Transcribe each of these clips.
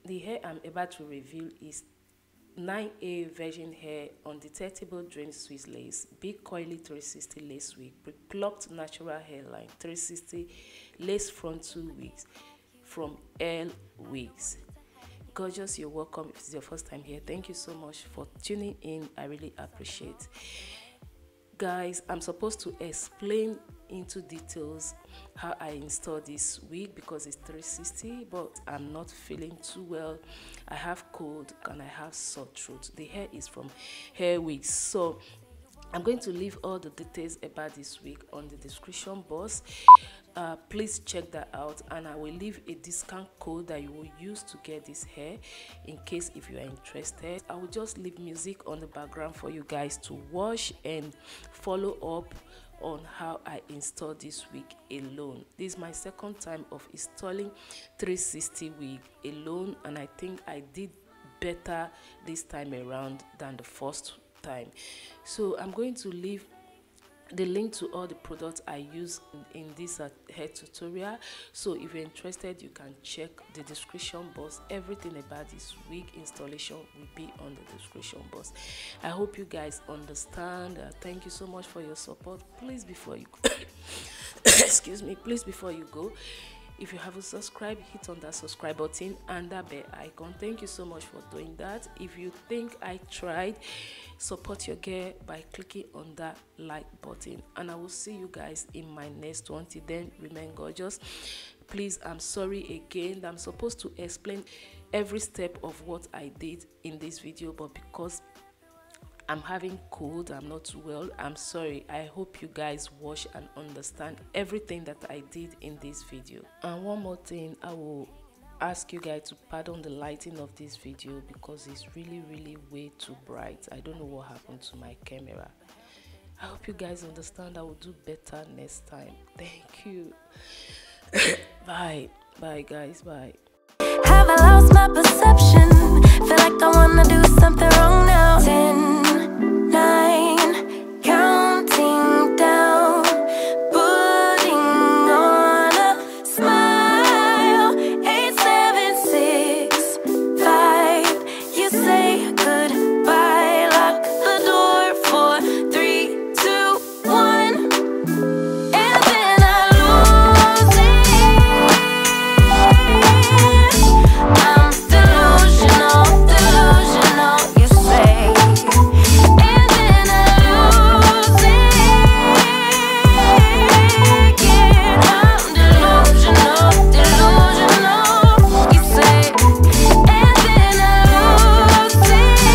The hair I'm about to reveal is 9A virgin hair, undetectable drain Swiss lace, big coily 360 lace wig, plucked natural hairline 360 lace frontal wigs from LWIGS. Gorgeous, you're welcome. If it's your first time here, thank you so much for tuning in. I really appreciate. Guys, I'm supposed to explain into details how I install this wig because it's 360, but I'm not feeling too well. I have cold and I have sore throat. The hair is from LWIGS, so I'm going to leave all the details about this wig on the description box. Please check that out, and I will leave a discount code that you will use to get this hair in case if you are interested. I will just leave music on the background for you guys to watch and follow up on how I install this wig alone. This is my second time of installing 360 wig alone, and I think I did better this time around than the first time. So I'm going to leave the link to all the products I use in this hair tutorial, so if you're interested you can check the description box. Everything about this wig installation will be on the description box. I hope you guys understand. Thank you so much for your support. Please, before you excuse me, please, before you go, if you haven't subscribed, hit on that subscribe button and that bell icon. Thank you so much for doing that. If you think I tried, support your girl by clicking on that like button, and I will see you guys in my next one. Till then, remain gorgeous. Please, I'm sorry again that I'm supposed to explain every step of what I did in this video, but because I'm having cold, I'm not well, I'm sorry. I hope you guys watch and understand everything that I did in this video. And one more thing, I will ask you guys to pardon the lighting of this video because it's really way too bright. I don't know what happened to my camera. I hope you guys understand. I will do better next time. Thank you. Bye guys, bye. Have I lost my perception? Feel like I wanna do something wrong now. 10, 9, counting down, putting on a smile. 8, 7, 6, 5. You say goodbye, lock the door for 3, 2, 1, and then I lose it. I'm delusional, you say, and then I lose it again. I'm delusional, you say, and then I lose it. I'm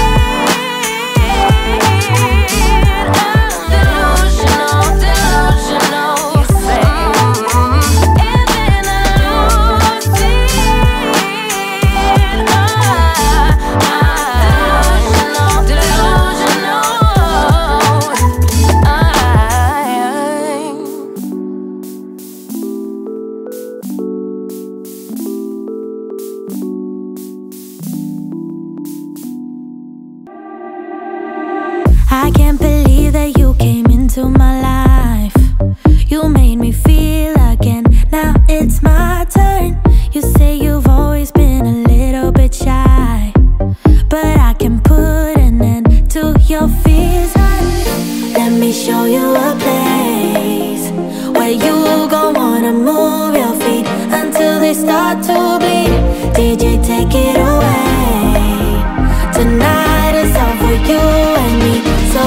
delusional, you say, and then I lose I can't believe that you came into my life. You made me feel again. Now it's my turn. You say you've always been a little bit shy, but I can put an end to your fears. Let me show you a place where you gon' wanna move your feet until they start to bleed. DJ, take it away. Tonight is all for you and me, so